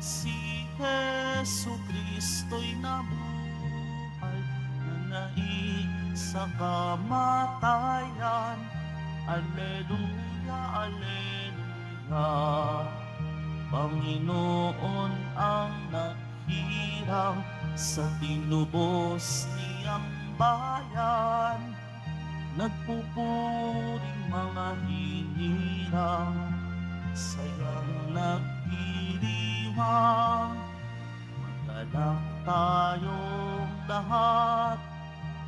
Si Jesu Kristo'y nabuhay, nanaig sa kamatayan. Alleluia, Alleluia. Panginoon ang naghirang sa tinubos niyang bayan. Nagpupuring mga hinirang, sayang nagdiriwang. Magalak tayong lahat,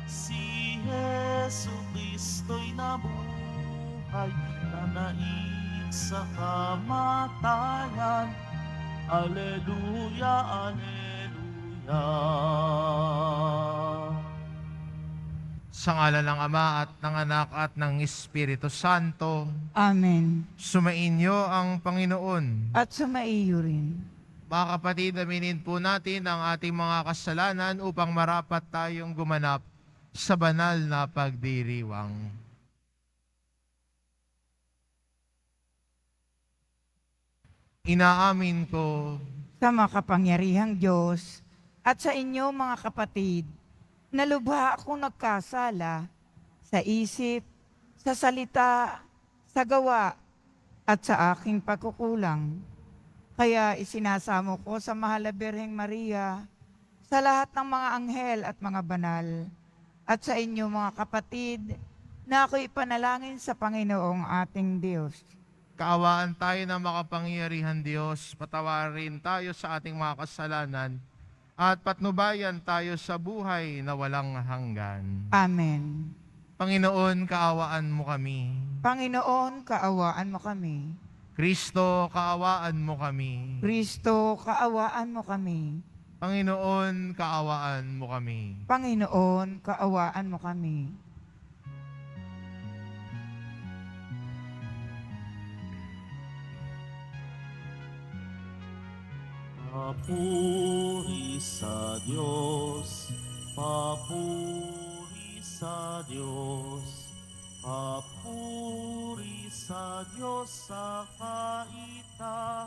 si Jesu Kristo'y nabuhay, nanaig sa kamatayan. Alleluia, Alleluia. Sa ngala ng Ama at ng Anak at ng Espiritu Santo, Amen. sumainyo ang Panginoon. At sumaiyo rin. Mga kapatid, aminin po natin ang ating mga kasalanan upang marapat tayong gumanap sa banal na pagdiriwang. Inaamin ko Sa makapangyarihang Diyos at sa inyo mga kapatid, na lubha akong nagkasala sa isip, sa salita, sa gawa, at sa aking pagkukulang. Kaya isinasamo ko sa Mahal na Birheng Maria, sa lahat ng mga anghel at mga banal, at sa inyo mga kapatid, na ako'y panalangin sa Panginoong ating Diyos. kaawaan tayo ng makapangyarihan Diyos, patawarin tayo sa ating mga kasalanan, at patnubayan tayo sa buhay na walang hanggan. Amen. Panginoon, kaawaan mo kami. Panginoon, kaawaan mo kami. Kristo, kaawaan mo kami. Kristo, kaawaan mo kami. Panginoon, kaawaan mo kami. Panginoon, kaawaan mo kami. Papuri sa Diyos, papuri sa Diyos, papuri sa Diyos sa kaitaasan.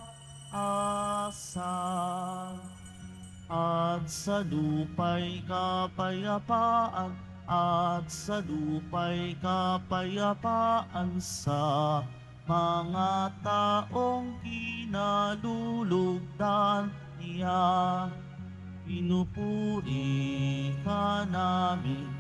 At sa lupa'y kapayapaan, at sa lupa'y kapayapaan sa mga taong kinalulugdan niya. Pinupuri ka namin,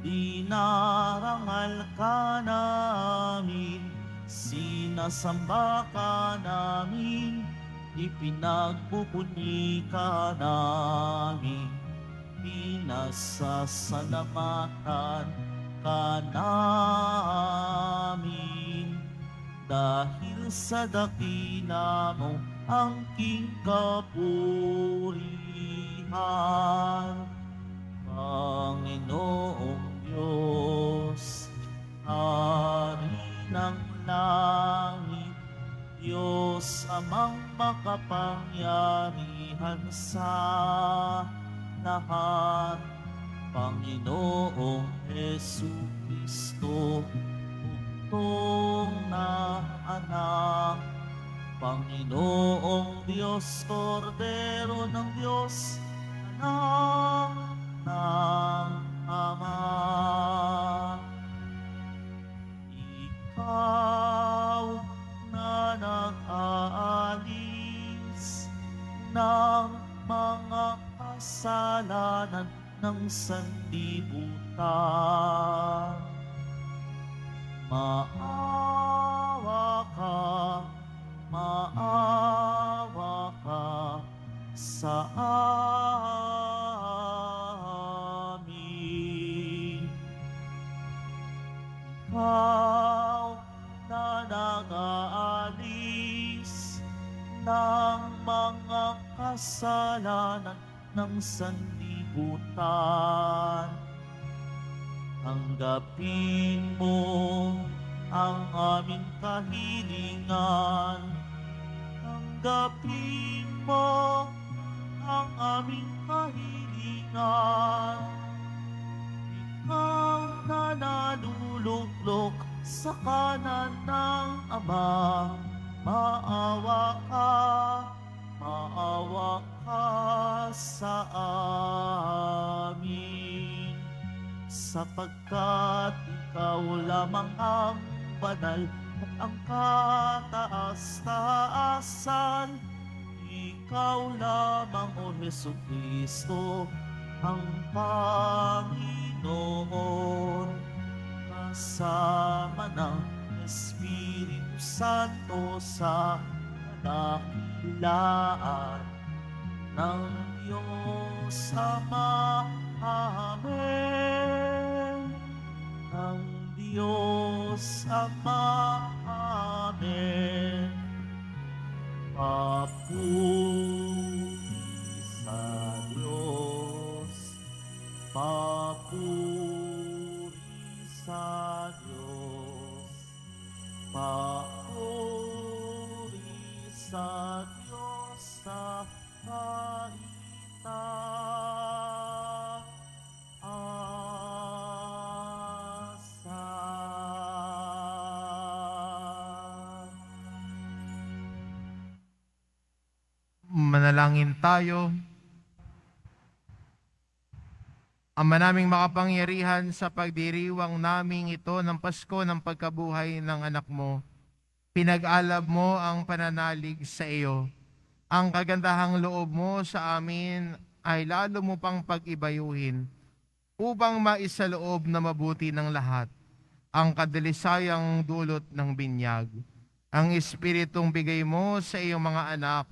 dinarangal ka namin, sinasamba ka namin, ipinagpupuni ka namin, pinasasalamatan ka namin. Dahil sa dakila mo ang king kapurihan, Panginoong Diyos, Hari ng langit, Diyos amang makapangyarihan sa lahat, Panginoong Jesucristo, na anak, Panginoong Diyos, Kordero ng Diyos, anak ng Ama. Ikaw na nag-aalis ng mga kasalanan ng sanlibutan, maawa ka sa amin. Ikaw na nag-aalis ng mga kasalanan ng sanlibutan, tanggapin mo ang aming kahilingan. Tanggapin mo ang aming kahilingan. Ikaw na naluluklok sa kanan ng Ama, maawa sapagkat ikaw lamang ang banal at ang kataas-taasan. Ikaw lamang, O Jesucristo, ang Panginoon, kasama ng Espiritu Santo sa kadakilaan ng Diyos Ama. Amen. Ng Diyos Ama. Amen. Papuri sa Diyos, papuri sa Diyos, papuri sa Diyos sa kaitaasan. Manalangin tayo. Ama naming makapangyarihan, sa pagdiriwang naming ito ng Pasko ng pagkabuhay ng anak mo, pinag-alab mo ang pananalig sa iyo. Ang kagandahang loob mo sa amin ay lalo mo pang pag-ibayuhin upang maisaloob na mabuti ng lahat ang kadilisayang dulot ng binyag. Ang Espiritong bigay mo sa iyong mga anak,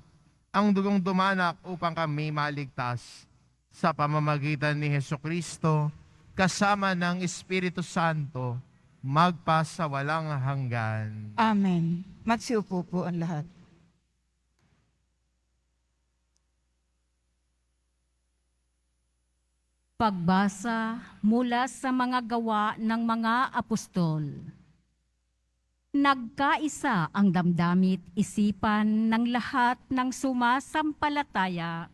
ang dugong dumanak upang kami maligtas sa pamamagitan ni Hesukristo, kasama ng Espiritu Santo, magpasawalang hanggan. Amen. Magsiupo po ang lahat. Pagbasa mula sa mga gawa ng mga apostol. Nagkaisa ang damdamit isipan ng lahat ng sumasampalataya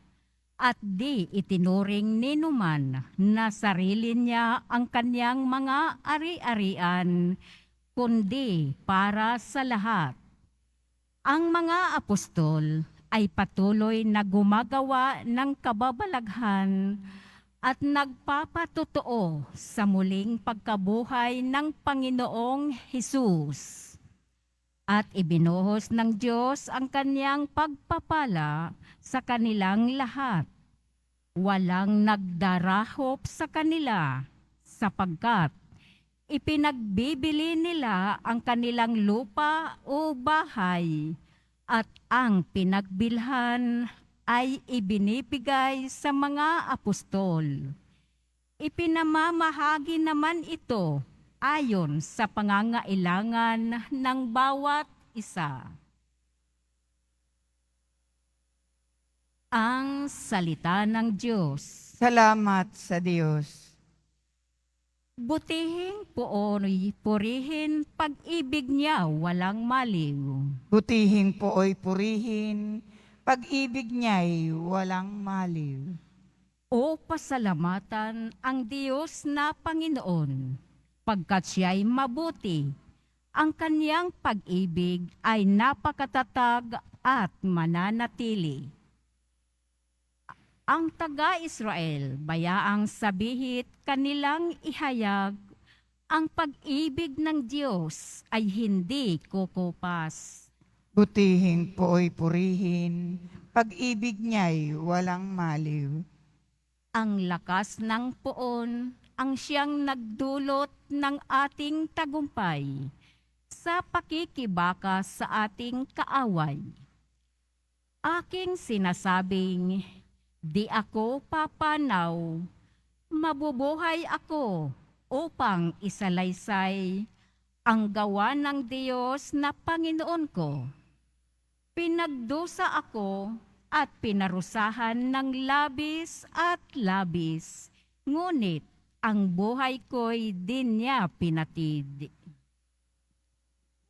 at di itinuring ni numan na sarili niya ang kanyang mga ari-arian, kundi para sa lahat. Ang mga apostol ay patuloy na gumagawa ng kababalaghan at nagpapatotoo sa muling pagkabuhay ng Panginoong Hesus. At ibinuhos ng Diyos ang kanyang pagpapala sa kanilang lahat. Walang nagdarahop sa kanila sapagkat ipinagbibili nila ang kanilang lupa o bahay at ang pinagbilhan ay ibinibigay sa mga apostol. Ipinamamahagi naman ito ayon sa pangangailangan ng bawat isa. Ang salita ng Diyos. Salamat sa Diyos. Butihing purihin pag-ibig niya walang maliw. Butihing pooy purihin, pag-ibig niya'y walang maliw. O pasalamatan ang Diyos na Panginoon, pagkat siya'y mabuti. Ang kanyang pag-ibig ay napakatatag at mananatili. Ang taga-Israel, bayaang sabihit kanilang ihayag, ang pag-ibig ng Diyos ay hindi kukupas. Butihing pooy purihin, pag-ibig niya'y walang maliw. Ang lakas ng poon ang siyang nagdulot ng ating tagumpay sa pakikibaka sa ating kaaway. Aking sinasabing, di ako papanaw, mabubuhay ako upang isalaysay ang gawa ng Diyos na Panginoon ko. Pinagdusa ako at pinarusahan ng labis at labis, ngunit ang buhay ko'y din niya pinatid.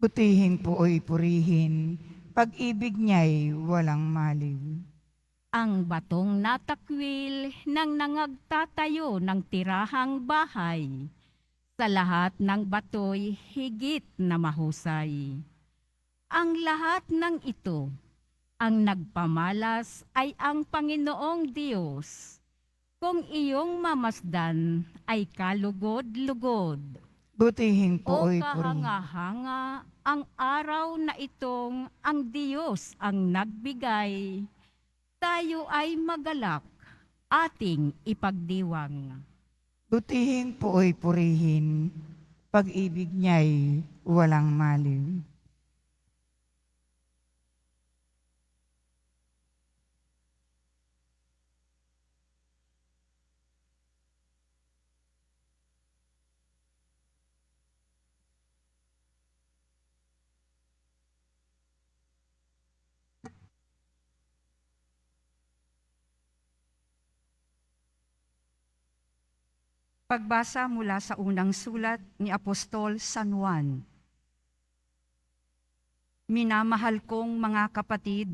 Butihing pooy purihin, pag-ibig niya'y walang maliw. Ang batong natakwil ng nangagtatayo ng tirahang bahay, sa lahat ng bato'y higit na mahusay. Ang lahat ng ito, ang nagpamalas ay ang Panginoong Diyos. kung iyong mamasdan ay kalugod-lugod. Butihin O po ay purihin. kahanga-hanga ang araw na itong ang Diyos ang nagbigay, tayo ay magalak, ating ipagdiwang. Butihin po ay purihin. Pag-ibig niya'y walang maliw. Pagbasa mula sa unang sulat ni Apostol San Juan. Minamahal kong mga kapatid,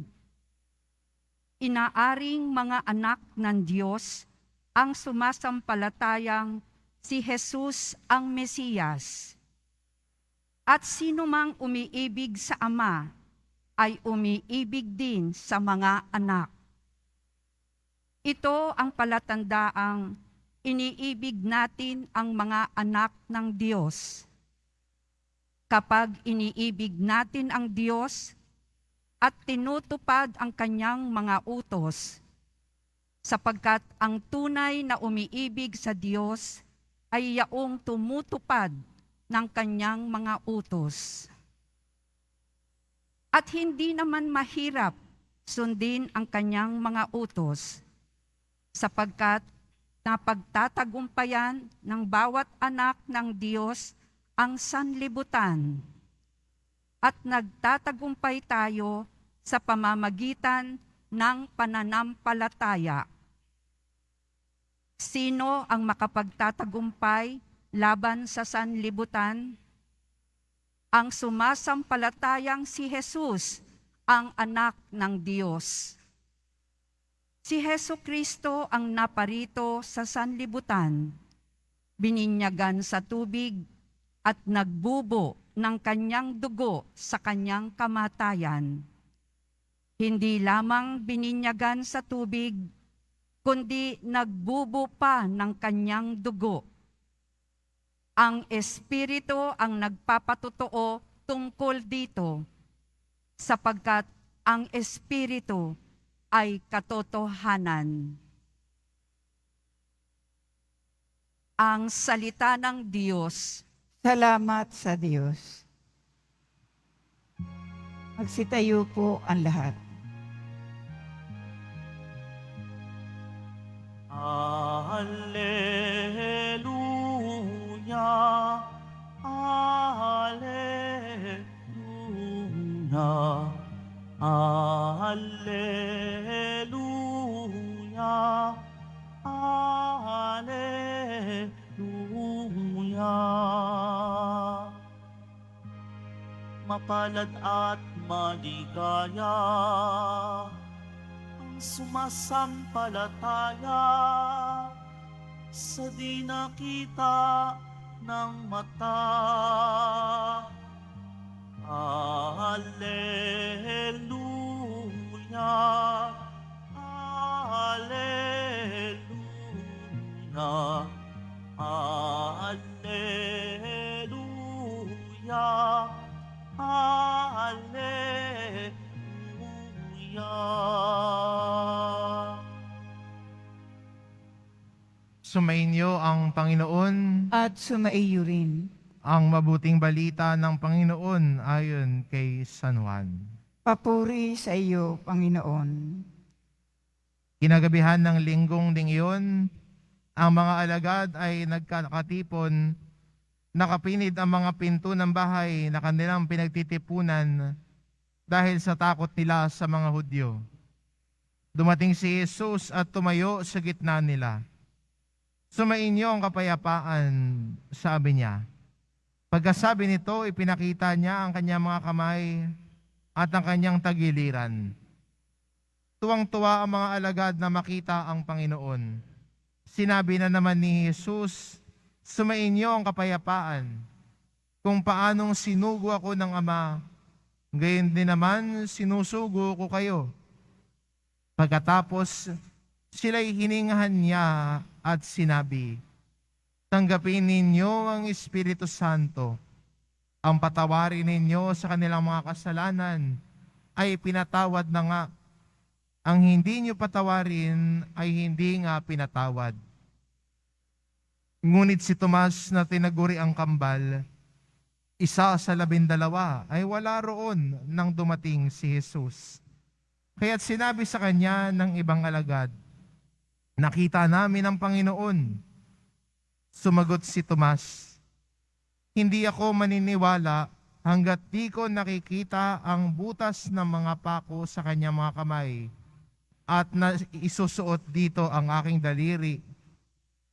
inaaring mga anak ng Diyos ang sumasampalatayang si Jesus ang Mesiyas. At sino mang umiibig sa Ama ay umiibig din sa mga anak. Ito ang palatandaang iniibig natin ang mga anak ng Diyos. Kapag iniibig natin ang Diyos at tinutupad ang kanyang mga utos, sapagkat ang tunay na umiibig sa Diyos ay yaong tumutupad ng kanyang mga utos. At hindi naman mahirap sundin ang kanyang mga utos, sapagkat napagtatagumpayan ng bawat anak ng Diyos ang sanlibutan. At nagtatagumpay tayo sa pamamagitan ng pananampalataya. Sino ang makapagtatagumpay laban sa sanlibutan? Ang sumasampalatayang si Jesus, ang anak ng Diyos. Si Jesucristo ang naparito sa sanlibutan, bininyagan sa tubig at nagbubo ng kanyang dugo sa kanyang kamatayan. Hindi lamang bininyagan sa tubig, kundi nagbubo pa ng kanyang dugo. Ang Espiritu ang nagpapatotoo tungkol dito, sapagkat ang Espiritu ay katotohanan. Ang salita ng Diyos. Salamat sa Diyos. Magsitayo po ang lahat. Alleluia, Alleluia, Alleluia, Alleluia. Mapalad at maligaya ang sumasampalataya sa di nakita ng mata. Alleluia, Alleluia, Alleluia, Alleluia. Sumainyo ang Panginoon, At sumaiyo rin. ang mabuting balita ng Panginoon ayon kay San Juan. Papuri sa iyo, Panginoon. Kinagabihan ng linggong ding iyon, ang mga alagad ay nagkakatipon, nakapinid ang mga pinto ng bahay na kanilang pinagtitipunan dahil sa takot nila sa mga Hudyo. Dumating si Jesus at tumayo sa gitna nila. Sumainyo ang kapayapaan, sabi niya. Pagkasabi nito, ipinakita niya ang kanyang mga kamay at ang kanyang tagiliran. Tuwang-tuwa ang mga alagad na makita ang Panginoon. Sinabi na naman ni Jesus, sumainyo ang kapayapaan. Kung paanong sinugo ako ng Ama, gayon din naman sinusugo ko kayo. Pagkatapos, Sila'y hiningahan niya at sinabi, tanggapin ninyo ang Espiritu Santo. Ang patawarin ninyo sa kanilang mga kasalanan ay pinatawad na nga. Ang hindi nyo patawarin ay hindi nga pinatawad. Ngunit si Tomas na tinaguri ang kambal, isa sa 12, ay wala roon nang dumating si Jesus. Kaya't sinabi sa kanya ng ibang alagad, nakita namin ang Panginoon. Sumagot si Tomas, hindi ako maniniwala hanggat di ko nakikita ang butas ng mga pako sa kanyang mga kamay at na isusuot dito ang aking daliri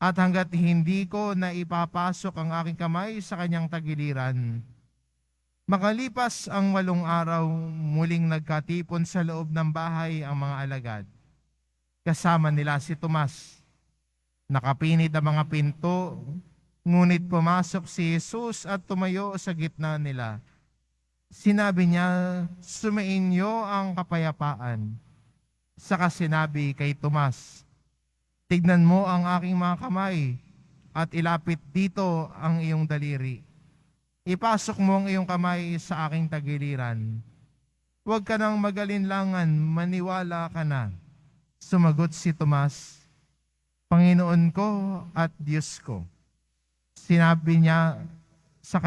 at hanggat hindi ko na ipapasok ang aking kamay sa kanyang tagiliran. Makalipas ang 8 araw, muling nagkatipon sa loob ng bahay ang mga alagad. Kasama nila si Tomas. Nakapinit ang mga pinto, ngunit pumasok si Jesus at tumayo sa gitna nila. Sinabi niya, sumainyo ang kapayapaan. Saka sinabi kay Tomas, tignan mo ang aking mga kamay at ilapit dito ang iyong daliri. Ipasok mo ang iyong kamay sa aking tagiliran. Huwag ka nang magalinlangan, maniwala ka na. Sumagot si Tomas, Panginoon ko at Diyos ko. Sinabi sa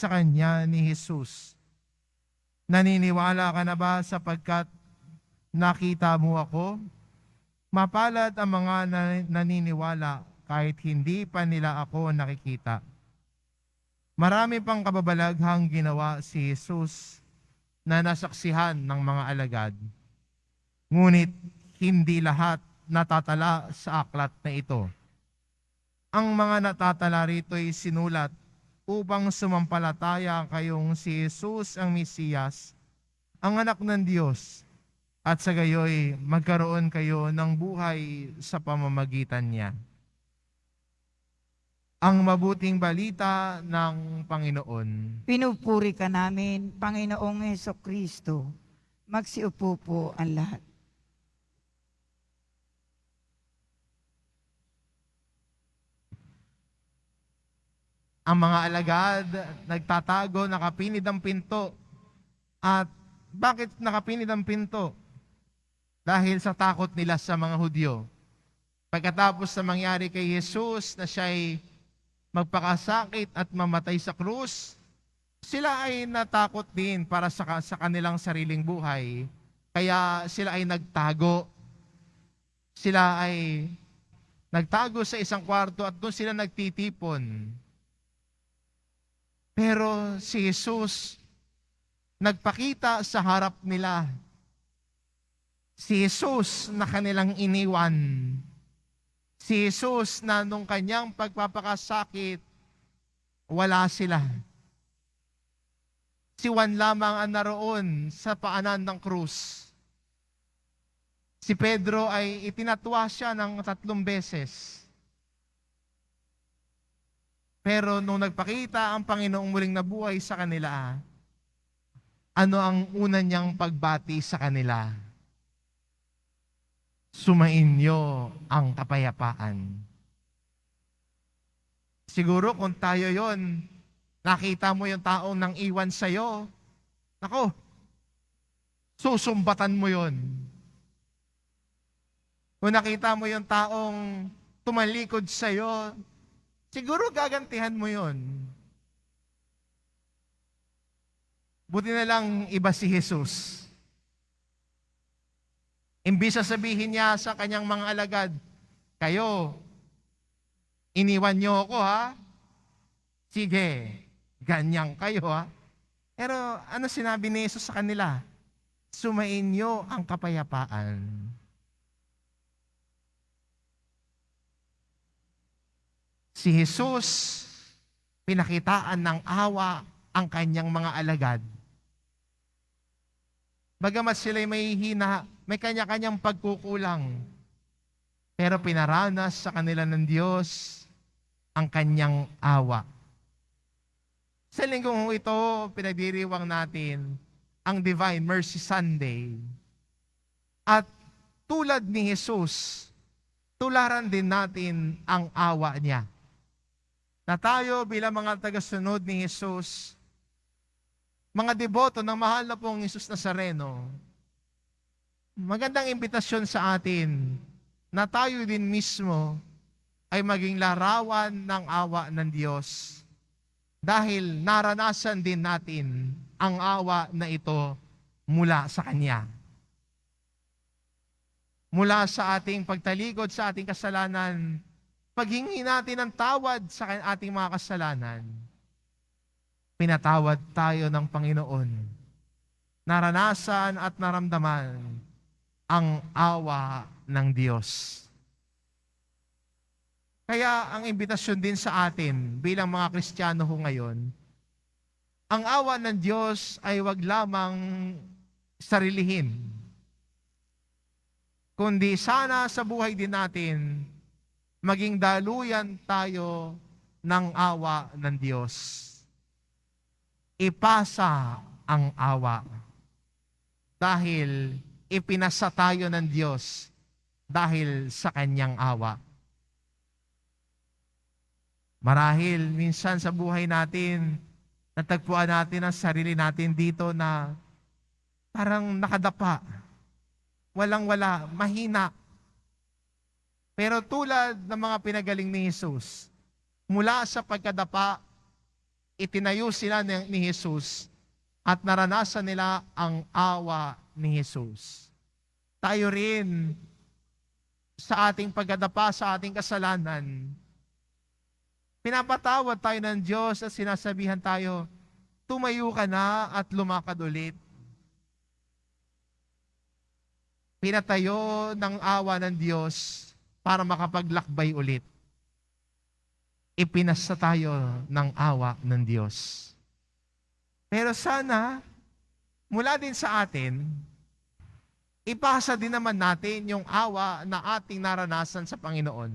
kanya ni Jesus, naniniwala ka na ba sapagkat nakita mo ako? Mapalad ang mga naniniwala kahit hindi pa nila ako nakikita. Marami pang kababalaghang ginawa si Jesus na nasaksihan ng mga alagad. Ngunit hindi lahat natatala sa aklat na ito. Ang mga natatala rito ay sinulat upang sumampalataya kayong si Jesus ang Mesiyas, ang anak ng Diyos, at sa gayoy magkaroon kayo ng buhay sa pamamagitan niya. Ang mabuting balita ng Panginoon. Pinupuri ka namin, Panginoong Hesukristo. Magsiupo po ang lahat. Ang mga alagad nagtatago, nakapinid ang pinto. At bakit nakapinid ang pinto? Dahil sa takot nila sa mga Hudyo. Pagkatapos na mangyari kay Jesus na siya'y magpakasakit at mamatay sa krus, sila ay natakot din para sa kanilang sariling buhay. Kaya sila ay nagtago. Sila ay nagtago sa isang kwarto at doon sila nagtitipon. Pero si Jesus nagpakita sa harap nila. Si Jesus na kanilang iniwan. Si Jesus na nung kanyang pagpapakasakit, wala sila. Si Juan lamang ang naroon sa paanan ng krus. Si Pedro ay itinatwa siya ng 3 beses. Pero nung nagpakita ang Panginoong muling nabuhay sa kanila, ano ang una niyang pagbati sa kanila? Sumainyo ang kapayapaan. Siguro kung tayo yon, nakita mo yung taong nang iwan sa'yo, nako, susumbatan mo yon. Kung nakita mo yung taong tumalikod sa'yo, siguro gagantihan mo yon. Buti na lang iba si Jesus. Imbis na sabihin niya sa kanyang mga alagad, kayo, iniwan niyo ako ha? Sige, ganyan kayo ha? Pero ano sinabi ni Jesus sa kanila? Sumainyo ang kapayapaan. Si Jesus, pinakitaan ng awa ang kanyang mga alagad. Bagamat sila'y may hina, may kanya-kanyang pagkukulang. Pero pinaranas sa kanila ng Diyos ang kanyang awa. Sa linggong ito, pinagdiriwang natin ang Divine Mercy Sunday. At tulad ni Jesus, tularan din natin ang awa niya. Na tayo bilang mga tagasunod ni Jesus, mga deboto ng mahal na pong Jesus Nazareno, magandang imbitasyon sa atin na tayo din mismo ay maging larawan ng awa ng Diyos dahil naranasan din natin ang awa na ito mula sa Kanya. Mula sa ating pagtalikod sa ating kasalanan, paghingi natin ng tawad sa ating mga kasalanan, pinatawad tayo ng Panginoon. Naranasan at naramdaman ang awa ng Diyos. Kaya ang imbitasyon din sa atin bilang mga Kristiyano ho ngayon, ang awa ng Diyos ay wag lamang sarilihin, kundi sana sa buhay din natin, maging daluyan tayo ng awa ng Diyos. Ipasa ang awa dahil ipinasa tayo ng Diyos dahil sa Kanyang awa. Marahil minsan sa buhay natin, natagpuan natin ang sarili natin dito na parang nakadapa, walang-wala, mahina. Pero tulad ng mga pinagaling ni Jesus, mula sa pagkadapa, itinayo sila ni Jesus at naranasan nila ang awa ni Jesus. Tayo rin, sa ating pagkadapa, sa ating kasalanan, pinapatawad tayo ng Diyos at sinasabihan tayo, tumayo ka na at lumakad ulit. Pinatayo ng awa ng Diyos para makapaglakbay ulit. Ipinasa tayo ng awa ng Diyos. Pero sana, mula din sa atin, ipasa din naman natin yung awa na ating naranasan sa Panginoon.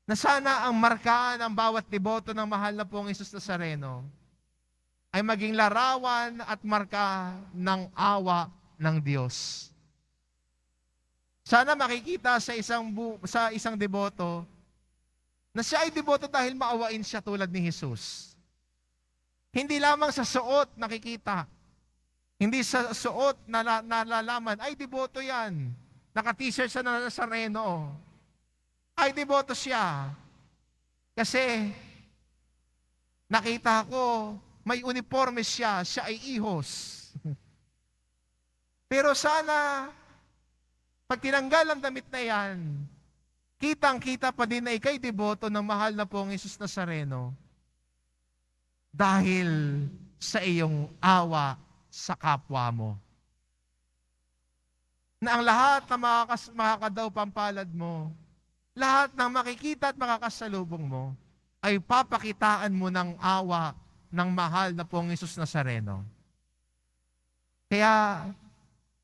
Na sana ang marka ng bawat deboto ng mahal na pong Jesus Nazareno ay maging larawan at marka ng awa ng Diyos. Sana makikita sa isang deboto na siya ay deboto dahil maawain siya tulad ni Jesus. Hindi lamang sa suot nakikita. Hindi sa suot na nalalaman, ay deboto yan. Naka-t-shirt siya na Nazareno. Ay deboto siya. Kasi nakita ko, may uniforme siya ay ihos. Pero sana, pag tinanggal ang damit na yan, kitang-kita pa din na ikay deboto ng mahal na pong Jesus Nazareno dahil sa iyong awa sa kapwa mo. Na ang lahat na makakadaw pampalad mo, lahat ng makikita at makakasalubong mo, ay papakitaan mo ng awa ng mahal na pong Jesus Nazareno. Kaya,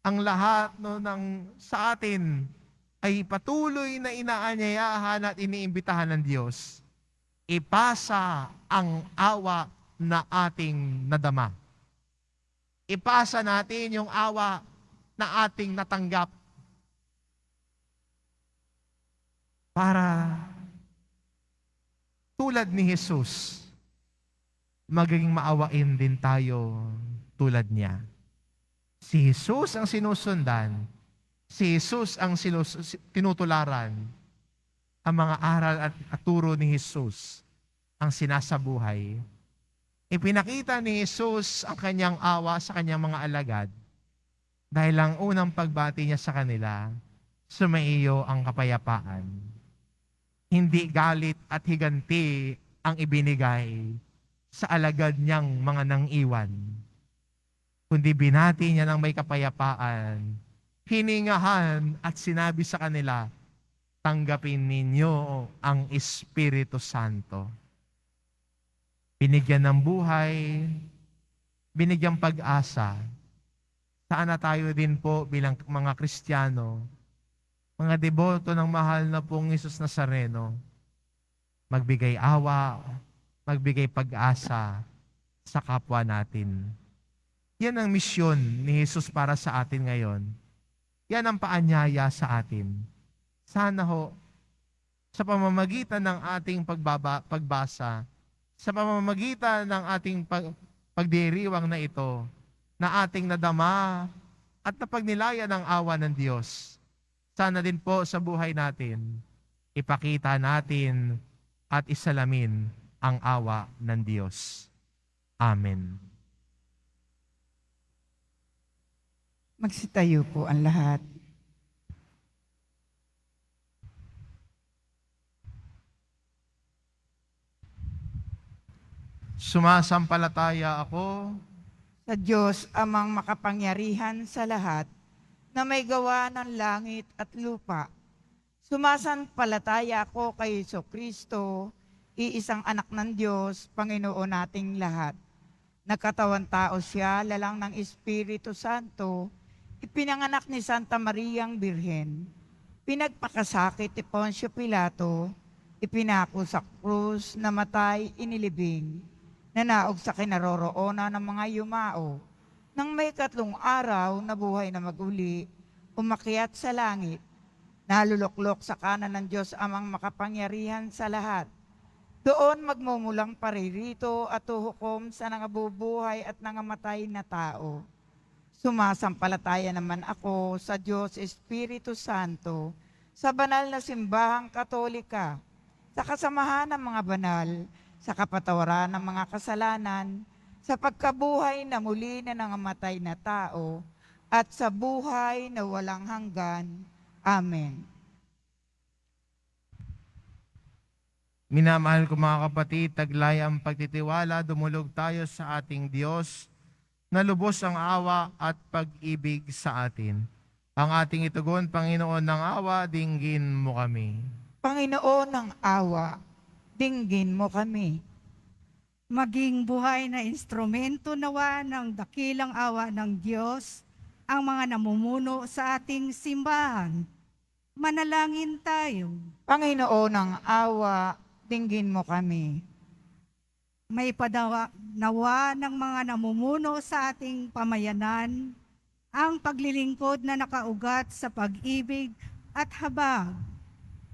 ang lahat sa atin ay patuloy na inaanyayahan at iniimbitahan ng Diyos. Ipasa ang awa na ating nadama. Ipasa natin yung awa na ating natanggap para tulad ni Jesus, maging maawain din tayo tulad niya. Si Jesus ang sinusundan, si Jesus ang tinutularan, ang mga aral at turo ni Jesus ang sinasabuhay. Ipinakita ni Jesus ang kanyang awa sa kanyang mga alagad dahil ang unang pagbati niya sa kanila, sumaiyo ang kapayapaan. Hindi galit at higanti ang ibinigay sa alagad niyang mga nang-iwan, kundi binati niya ng may kapayapaan, hiningahan at sinabi sa kanila, tanggapin ninyo ang Espiritu Santo. Binigyan ng buhay, binigyan pag-asa. Sana tayo din po bilang mga Kristiyano, mga deboto ng mahal na pong Jesus Nazareno, magbigay awa, magbigay pag-asa sa kapwa natin. Yan ang misyon ni Jesus para sa atin ngayon. Yan ang paanyaya sa atin. Sana ho, sa pamamagitan ng ating pagbasa, sa pamamagitan ng ating pagdiriwang na ito, na ating nadama at napagnilaya ng awa ng Diyos. Sana din po sa buhay natin, ipakita natin at isalamin ang awa ng Diyos. Amen. Magsitayo po ang lahat. Sumasampalataya ako Sa Diyos amang makapangyarihan sa lahat, na may gawa ng langit at lupa. Sumasampalataya ako kay Jesucristo, iisang anak ng Diyos, Panginoon nating lahat. Nagkatawan tao siya, lalang ng Espiritu Santo, ipinanganak ni Santa Mariang Birhen. Pinagpakasakit ni Poncio Pilato, ipinako sa krus, namatay, inilibing. Nanaog sa kinaroroonan ng mga yumao. Nang may 3 araw na buhay na maguli, umakyat sa langit, naluluklok sa kanan ng Diyos amang makapangyarihan sa lahat. Doon magmumulang paririto at huhukom sa nangabubuhay at nangamatay na tao. Sumasampalataya naman ako sa Diyos Espiritu Santo, sa banal na simbahang Katolika, sa kasamahan ng mga banal, sa kapatawaran ng mga kasalanan, sa pagkabuhay na muli na nangamatay na tao, at sa buhay na walang hanggan. Amen. Minamahal ko mga kapatid, taglay ang pagtitiwala, dumulog tayo sa ating Diyos, na lubos ang awa at pag-ibig sa atin. Ang ating itugon, Panginoon ng awa, dinggin mo kami. Panginoon ng awa, dinggin mo kami. Maging buhay na instrumento nawa ng dakilang awa ng Diyos ang mga namumuno sa ating simbahan. Manalangin tayo. Panginoon ng awa, dinggin mo kami. May padawa nawa ng mga namumuno sa ating pamayanan ang paglilingkod na nakaugat sa pag-ibig at habag.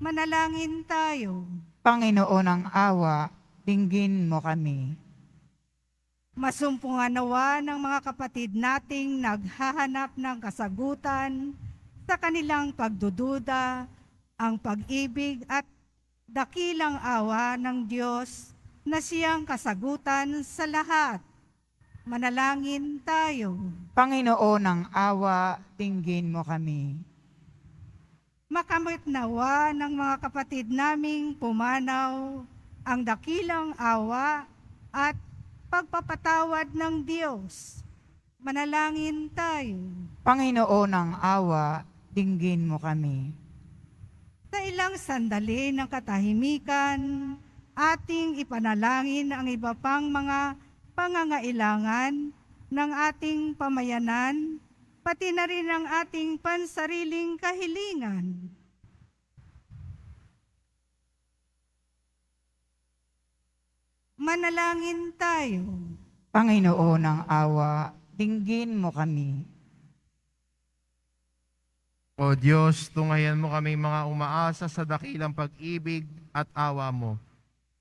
Manalangin tayo. Panginoon ng awa, dinggin mo kami. Masumpungan nawa ng mga kapatid nating naghahanap ng kasagutan sa kanilang pagdududa, ang pag-ibig at dakilang awa ng Diyos na siyang kasagutan sa lahat. Manalangin tayo. Panginoon ng awa, dinggin mo kami. Makamit nawa ng mga kapatid naming pumanaw ang dakilang awa at pagpapatawad ng Diyos. Manalangin tayo. Panginoon ng awa, dinggin mo kami. Sa ilang sandali ng katahimikan, ating ipanalangin ang iba pang mga pangangailangan ng ating pamayanan, pati na rin ang ating pansariling kahilingan. Manalangin tayo. Panginoon ng awa, dinggin mo kami. O Diyos, tungayan mo kami mga umaasa sa dakilang pag-ibig at awa mo.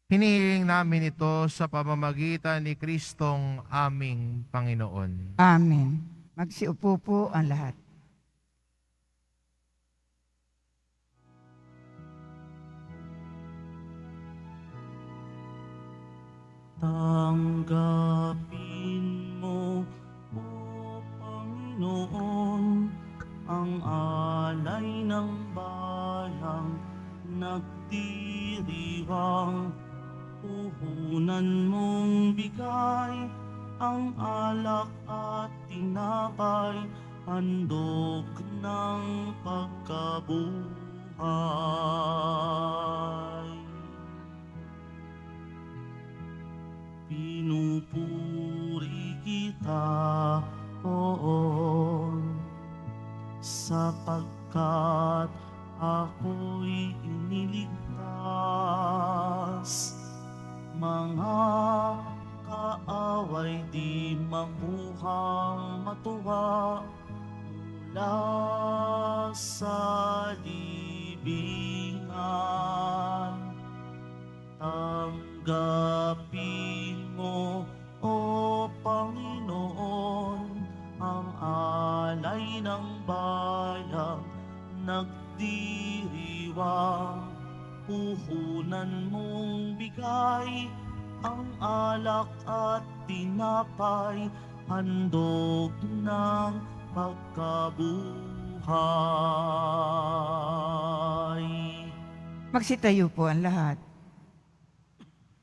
Hinihiling namin ito sa pamamagitan ni Kristong aming Panginoon. Amen. Magsiupo po ang lahat. Tanggapin mo, O Panginoon, ang alay ng bayang nagdiriwang. Puhunan mong bigay ang alak at tinapay, handog ng pagkabuhay. Pinupuri kita, Poon, sapagkat ako'y iniligtas. Mga kaaway di makuhang matuwa, mula sa libingan. Tanggapin mo, O Panginoon, ang alay ng bayang nagdiriwang. Puhunan mong bigay ang alak at tinapay, handog ng pagkabuhay. Magsitayo po ang lahat.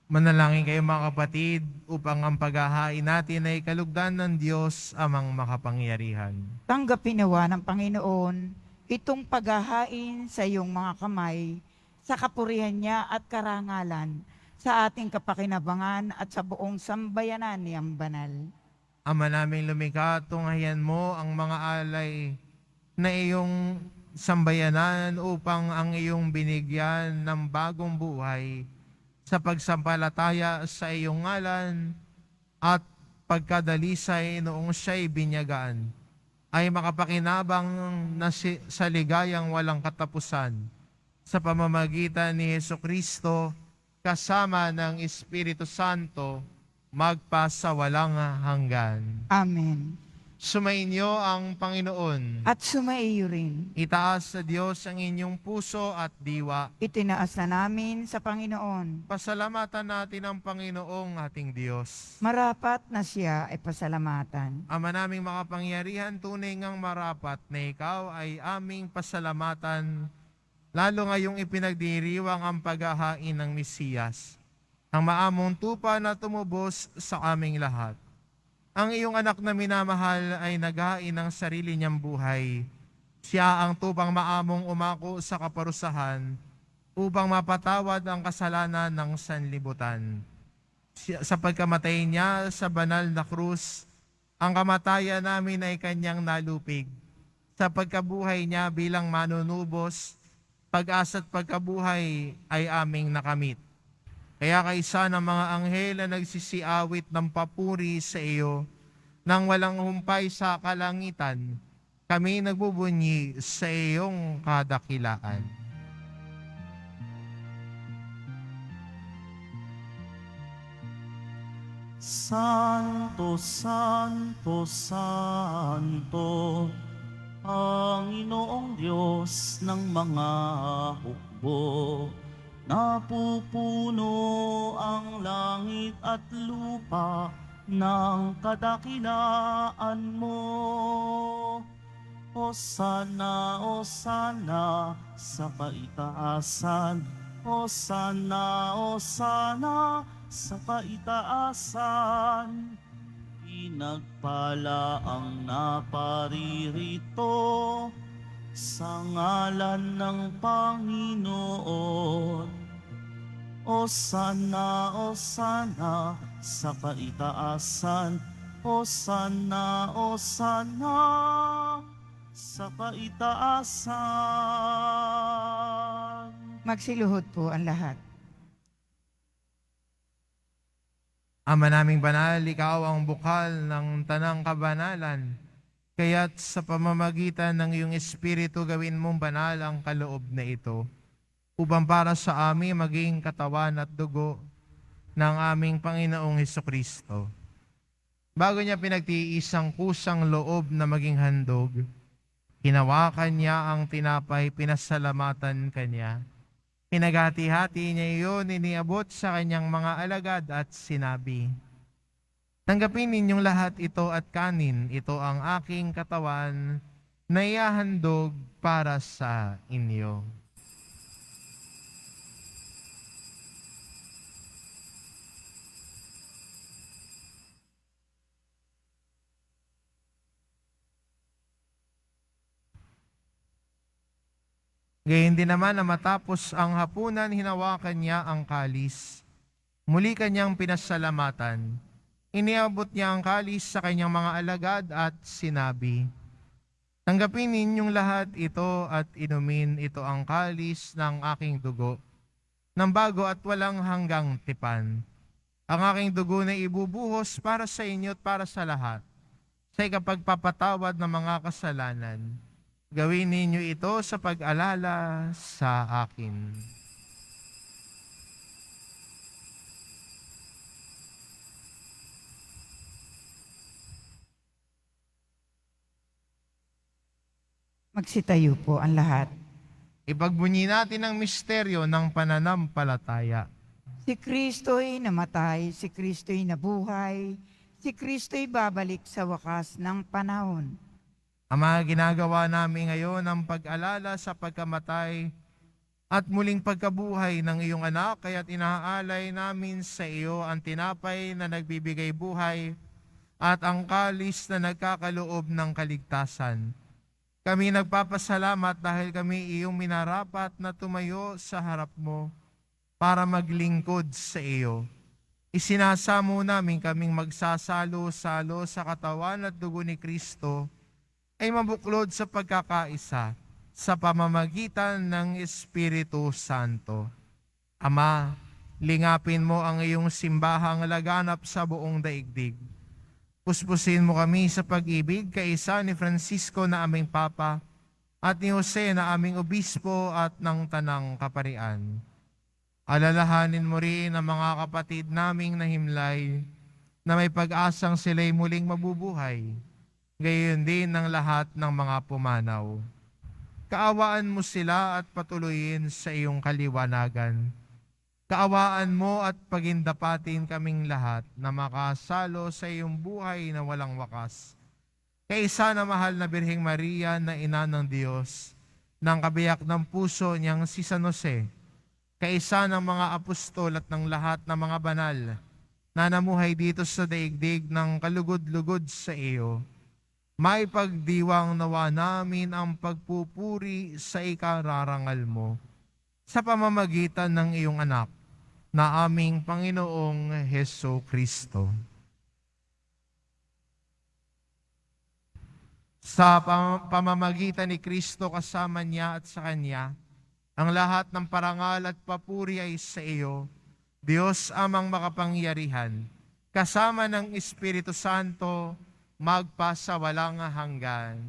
Manalangin kayo mga kapatid upang ang paghahain natin ay kalugdan ng Diyos amang makapangyarihan. Tanggapin nawa ng Panginoon itong paghahain sa iyong mga kamay, sa kapurihan niya at karangalan, sa ating kapakinabangan at sa buong sambayanan niyang banal. Ama naming lumikha, tunghayan mo ang mga alay na iyong sambayanan upang ang iyong binigyan ng bagong buhay sa pagsampalataya sa iyong ngalan at pagkadalisay noong siya'y binyagaan, ay makapakinabang na sa ligayang walang katapusan sa pamamagitan ni Hesukristo kasama ng Espiritu Santo magpasawalang hanggan. Amen. Sumainyo ang Panginoon. At sumaiyo rin. Itaas sa Diyos ang inyong puso at diwa. Itinaas na namin sa Panginoon. Pasalamatan natin ang Panginoong ating Diyos. Marapat na siya ay pasalamatan. Ama naming makapangyarihan, tunay ngang marapat na ikaw ay aming pasalamatan, lalo ngayong ipinagdiriwang ang paghahain ng Mesiyas, ang maamong tupa na tumubos sa aming lahat. Ang iyong anak na minamahal ay naghain ng sarili niyang buhay. Siya ang tupang maamong umako sa kaparusahan upang mapatawad ang kasalanan ng sanlibutan. Sa pagkamatay niya sa banal na krus, ang kamatayan namin ay kanyang nalupig. Sa pagkabuhay niya bilang manunubos, pag-asa at pagkabuhay ay aming nakamit. Kaya kaisa ng mga anghel na nagsisiawit ng papuri sa iyo, nang walang humpay sa kalangitan, kami nagbubunyi sa iyong kadakilaan. Santo, Santo, Santo, Panginoong Diyos ng mga hukbo. Napupuno ang langit at lupa ng kadakilaan mo. Hosana, Hosana sa kaitaasan. Hosana, Hosana sa kaitaasan. Pinagpala ang naparirito sa ngalan ng Panginoon. Hosana, Hosana sa kaitaasan. Hosana, Hosana sa kaitaasan. Magsiluhod po ang lahat. Ama naming banal, ikaw ang bukal ng tanang kabanalan. Kaya't sa pamamagitan ng iyong Espiritu gawin mong banal ang kaloob na ito, upang para sa amin maging katawan at dugo ng aming Panginoong Hesukristo. Bago niya pinagtiis ang kusang loob na maging handog, hinawakan niya ang tinapay, pinasalamatan kanya. Pinaghati-hati niya iyon, iniabot sa kanyang mga alagad at sinabi, "Tanggapin ninyong lahat ito at kanin, ito ang aking katawan na ihahandog para sa inyo." Gayon din naman na matapos ang hapunan, hinawakan niya ang kalis. Muli kanyang pinasalamatan. Iniabot niya ang kalis sa kanyang mga alagad at sinabi, "Tanggapin ninyong lahat ito at inumin, ito ang kalis ng aking dugo, ng bago at walang hanggang tipan. Ang aking dugo na ibubuhos para sa inyo at para sa lahat, sa ikapagpapatawad ng mga kasalanan. Gawin ninyo ito sa pag-alala sa akin. Magsitayo po ang lahat. Ipagbunyi natin ang misteryo ng pananampalataya. Si Kristo'y namatay, si Kristo'y nabuhay, si Kristo'y babalik sa wakas ng panahon. Ang mga ginagawa namin ngayon ang pag-alala sa pagkamatay at muling pagkabuhay ng iyong anak, kaya't inaalay namin sa iyo ang tinapay na nagbibigay buhay at ang kalis na nagkakaloob ng kaligtasan. Kami nagpapasalamat dahil kami iyong minarapat na tumayo sa harap mo para maglingkod sa iyo. Isinasamo namin kaming magsasalo-salo sa katawan at dugo ni Kristo ay mabuklod sa pagkakaisa sa pamamagitan ng Espiritu Santo. Ama, lingapin mo ang iyong simbahang laganap sa buong daigdig. Puspusin mo kami sa pag-ibig kaisa ni Francisco na aming Papa at ni Jose na aming Obispo at ng Tanang Kaparian. Alalahanin mo rin ang mga kapatid naming nahimlay na may pag-asang sila'y muling mabubuhay, gayon din ng lahat ng mga pumanaw. Kaawaan mo sila at patuloyin sa iyong kaliwanagan. Kaawaan mo at pagindapatin kaming lahat na makasalo sa iyong buhay na walang wakas. Kaisa na mahal na Birheng Maria na ina ng Diyos, ng kabiyak ng puso niyang si San Jose, kaisa ng mga apostol at ng lahat ng mga banal na namuhay dito sa daigdig ng kalugod-lugod sa iyo, maipagdiwang nawa namin ang pagpupuri sa ikararangal mo sa pamamagitan ng iyong anak na aming Panginoong Heso Kristo. Sa pamamagitan ni Kristo kasama niya at sa Kanya, ang lahat ng parangal at papuri ay sa iyo, Diyos amang makapangyarihan, kasama ng Espiritu Santo, magpasawalang hanggan.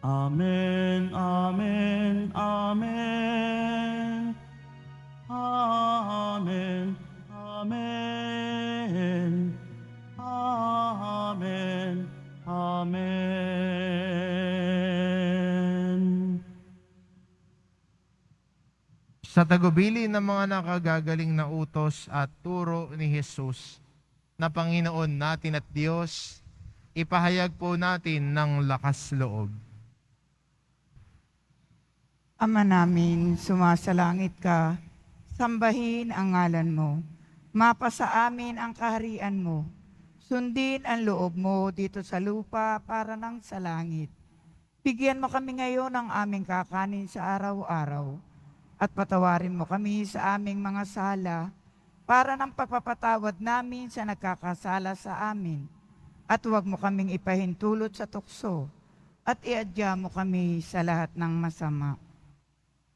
Amen, amen, amen. Amen, amen. Amen, amen. Sa tagubili ng mga nakagagaling na utos at turo ni Jesus na Panginoon natin at Diyos, ipahayag po natin ng lakas loob. Ama namin, sumasalangit ka, sambahin ang ngalan mo. Mapasa amin ang kaharian mo. Sundin ang loob mo dito sa lupa para nang sa langit. Bigyan mo kami ngayon ng aming kakanin sa araw-araw. At patawarin mo kami sa aming mga sala para ng pagpapatawad namin sa nagkakasala sa amin. At huwag mo kaming ipahintulot sa tukso at iadya mo kami sa lahat ng masama.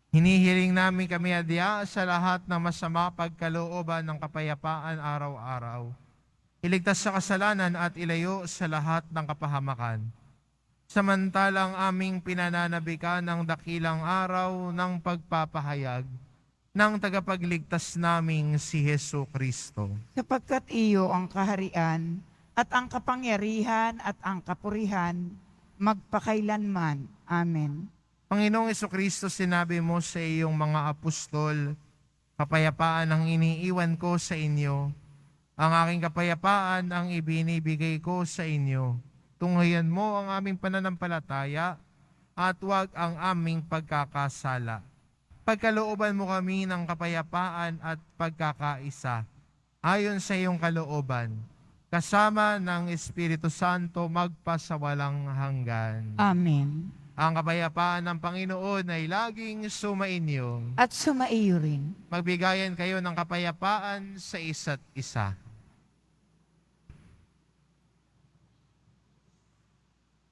Hinihiling namin kami adya sa lahat ng masama pagkalooban ng kapayapaan araw-araw. Iligtas sa kasalanan at ilayo sa lahat ng kapahamakan. Samantalang aming pinananabikan ng dakilang araw ng pagpapahayag ng tagapagligtas naming si Heso Kristo. Sapagkat iyo ang kaharian at ang kapangyarihan at ang kapurihan magpakailanman. Amen. Panginoong Jesucristo, sinabi mo sa iyong mga apostol, kapayapaan ang iniiwan ko sa inyo. Ang aking kapayapaan ang ibinibigay ko sa inyo. Tunghayan mo ang aming pananampalataya at huwag ang aming pagkakasala. Pagkalooban mo kami ng kapayapaan at pagkakaisa, ayon sa iyong kalooban, kasama ng Espiritu Santo magpasawalang hanggan. Amen. Ang kapayapaan ng Panginoon ay laging sumainyo. At sumaiyo rin. Magbigayan kayo ng kapayapaan sa isa't isa.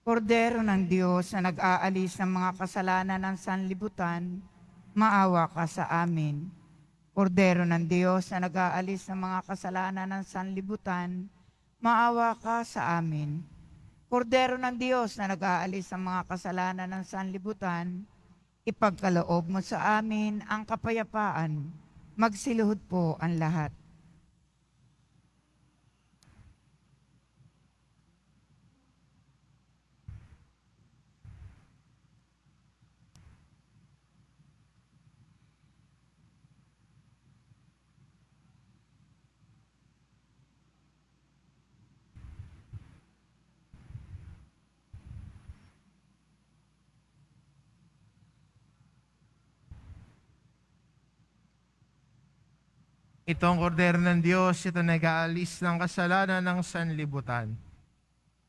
Kordero ng Diyos na nag-aalis ng mga kasalanan ng sanlibutan, maawa ka sa amin. Kordero ng Diyos na nag-aalis ng mga kasalanan ng sanlibutan, maawa ka sa amin. Kordero ng Diyos na nag-aalis ng mga kasalanan ng sanlibutan, ipagkaloob mo sa amin ang kapayapaan. Magsiluhod po ang lahat. Itong kordero ng Diyos, ito nag-aalis ng kasalanan ng sanlibutan.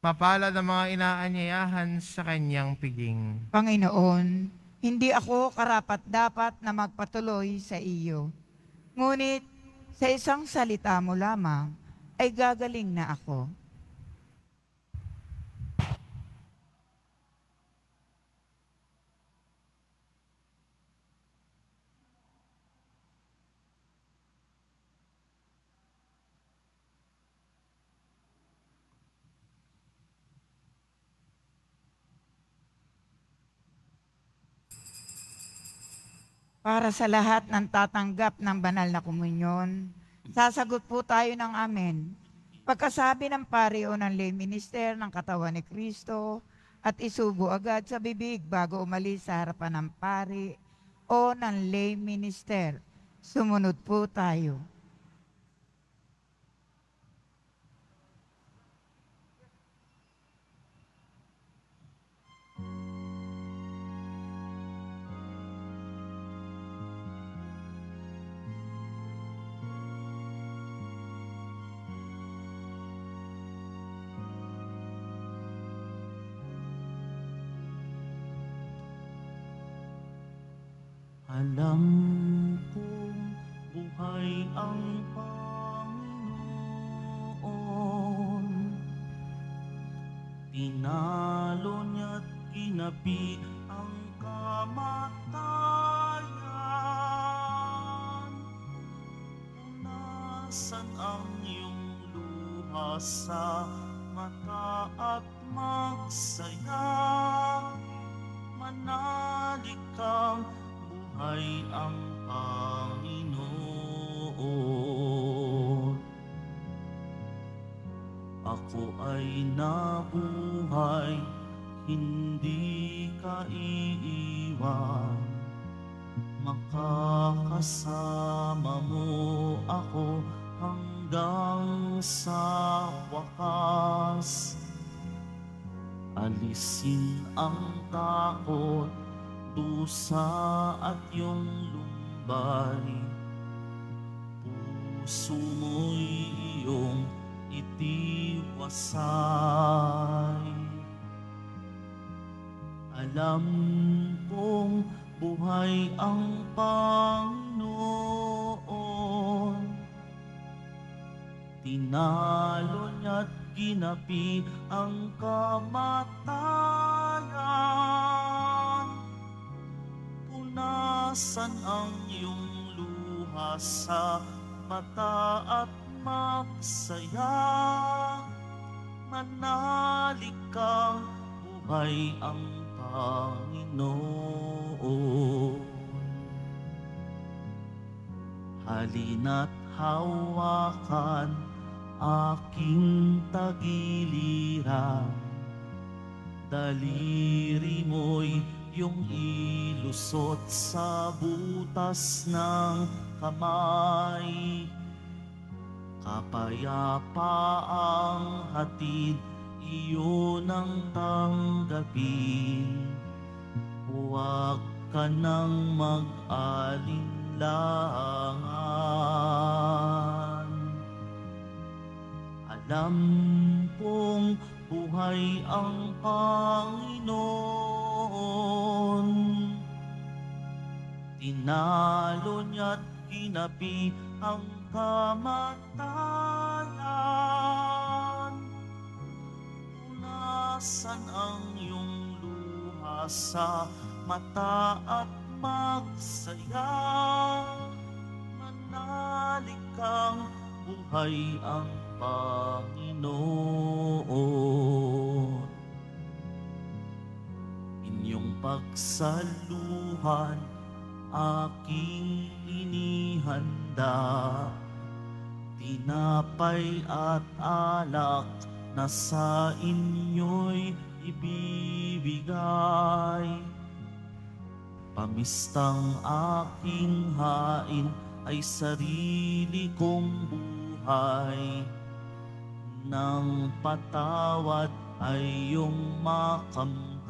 Mapalad ang mga inaanyayahan sa kanyang piging. Panginoon, hindi ako karapat-dapat na magpatuloy sa iyo. Ngunit sa isang salita mo lamang ay gagaling na ako. Para sa lahat ng tatanggap ng banal na komunyon, sasagot po tayo ng amen. Pagkasabi ng pari o ng lay minister ng katawan ni Kristo at isubo agad sa bibig bago umalis sa harapan ng pari o ng lay minister. Sumunod po tayo. Alam kong buhay ang Panginoon. Tinalo niya't ginapi ang kamatayan. Punasan ang iyong luha sa mata at magsaya. Manalig kang buhay ang Panginoon. Ako ay nabuhay, hindi ka iiwan. Makakasama mo ako hanggang sa wakas. Alisin ang takot, dusa at iyong lumbay. Puso mo'y iyong itiwasay. Alam kong buhay ang Panginoon. Tinalo niya't ginapi ang kamatayan. Punasan ang iyong luha sa mata at magsaya. Manalig kang buhay ang Panginoon. Halina't hawakan aking tagiliran. Daliri mo'y iyong ilusot sa butas ng kamay. Kapayapaang hatid iyo nang tanggapin. Huwag ka nang mag-alinlangan. Alam kong buhay ang Panginoon. Tinalo niya't ginapi ang kamatayan. Punasan ang iyong luha sa mata at magsaya. manalig kang buhay ang Panginoon. Inyong pagsaluhan aking inihanda, tinapay at alak na sa inyo'y ibibigay. Pamistang aking hain ay sarili kong buhay, nang patawad ay iyong makamtan.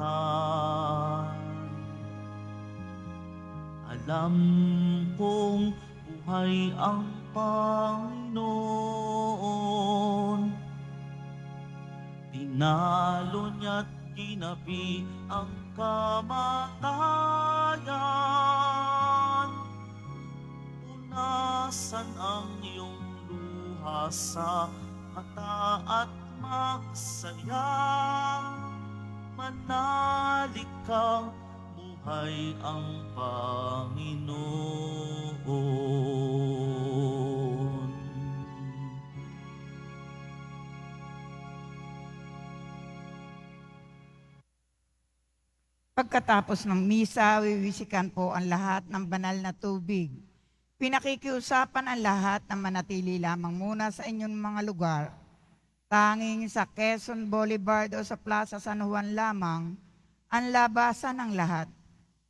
Alam kong buhay ang Panginoon, tinalo niya't kinapi ang kamatayan. Punasan ang iyong luha sa mata at magsaya, manalig kang buhay ang Panginoon. Pagkatapos ng misa, wiwisikan po ang lahat ng banal na tubig. Pinakikiusapan ang lahat na manatili lamang muna sa inyong mga lugar. Tanging sa Quezon Boulevard o sa Plaza San Juan lamang ang labasan ng lahat.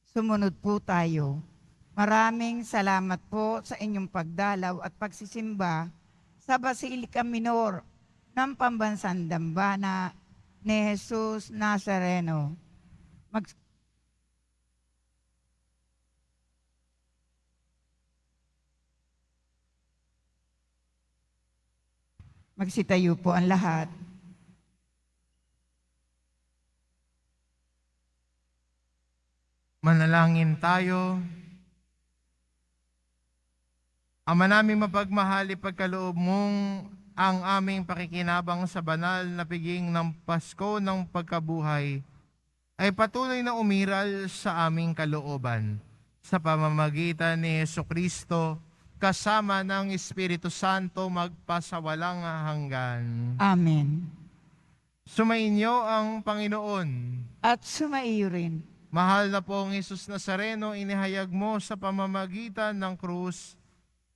Sumunod po tayo. Maraming salamat po sa inyong pagdalaw at pagsisimba sa Basilica Minor ng Pambansang Dambana ni Jesus Nazareno. Magsitayo po ang lahat. Manalangin tayo. Ama naming mapagmahal, ipagkaloob mong ang aming pakikinabang sa banal na piging ng Pasko ng pagkabuhay ay patuloy na umiral sa aming kalooban sa pamamagitan ni Jesucristo kasama ng Espiritu Santo magpasawalang hanggan. Amen. Sumainyo ang Panginoon. At sumaiyo rin. Mahal na pong Jesus Nazareno, inihayag mo sa pamamagitan ng krus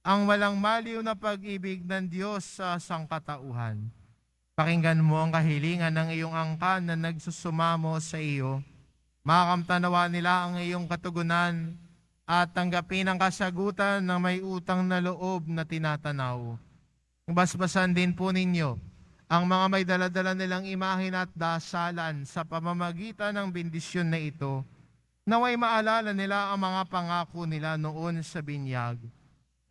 ang walang maliw na pag-ibig ng Diyos sa sangkatauhan. Pakinggan mo ang kahilingan ng iyong angkan na nagsusumamo sa iyo. Makamtanawa nila ang iyong katugunan at tanggapin ang kasagutan ng may utang na loob na tinatanaw. Basbasan din po ninyo ang mga may daladala nilang imahin at dasalan sa pamamagitan ng bendisyon na ito, naway maalala nila ang mga pangako nila noon sa binyag,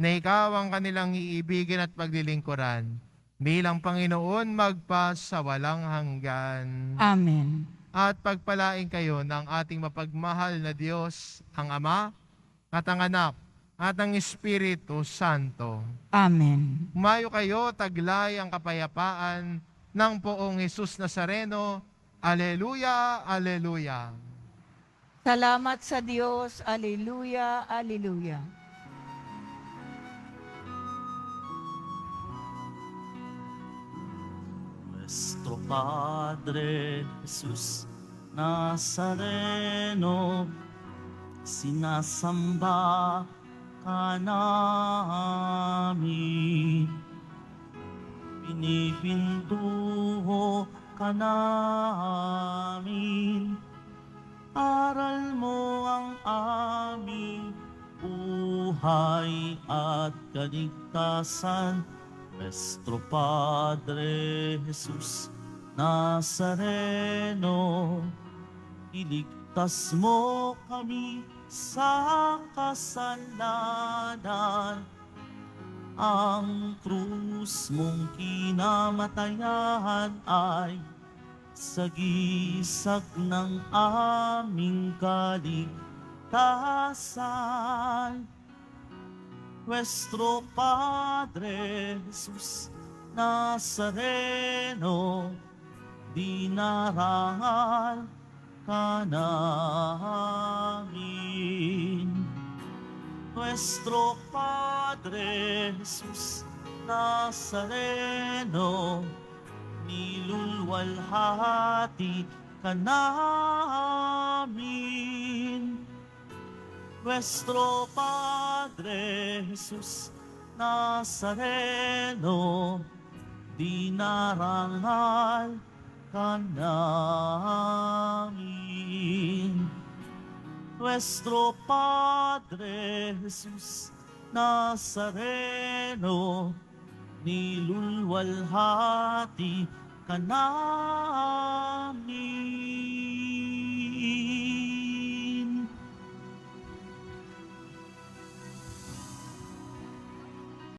na ikaw ang kanilang iibigin at paglilingkuran, bilang Panginoon magpasawalang hanggan. Amen. At pagpalain kayo ng ating mapagmahal na Diyos, ang Ama, at ang Anak, at ang Espiritu Santo. Amen. Humayo kayo, taglay ang kapayapaan ng Poong Jesus Nazareno. Aleluya, aleluya. Salamat sa Diyos. Aleluya, aleluya. Nuestro Padre Jesus Nazareno, sinasamba ka namin, pinipintuho ka namin, aral mo ang aming buhay at kaligtasan. Nuestro Padre Jesus Nazareno, iligtas mo kami sa kasalanan. Ang krus mong kinamatayan ay sagisag ng aming kaligtasan. Nuestro Padre Jesus Nazareno, dinarangal ka namin. Nuestro Padre Padre Jesus Nazareno, nilulwalhati ka namin. Nuestro Padre Jesus Nazareno, dinarangal ka namin. Nuestro Padre Jesus Nazareno, nilulwalhati ka namin.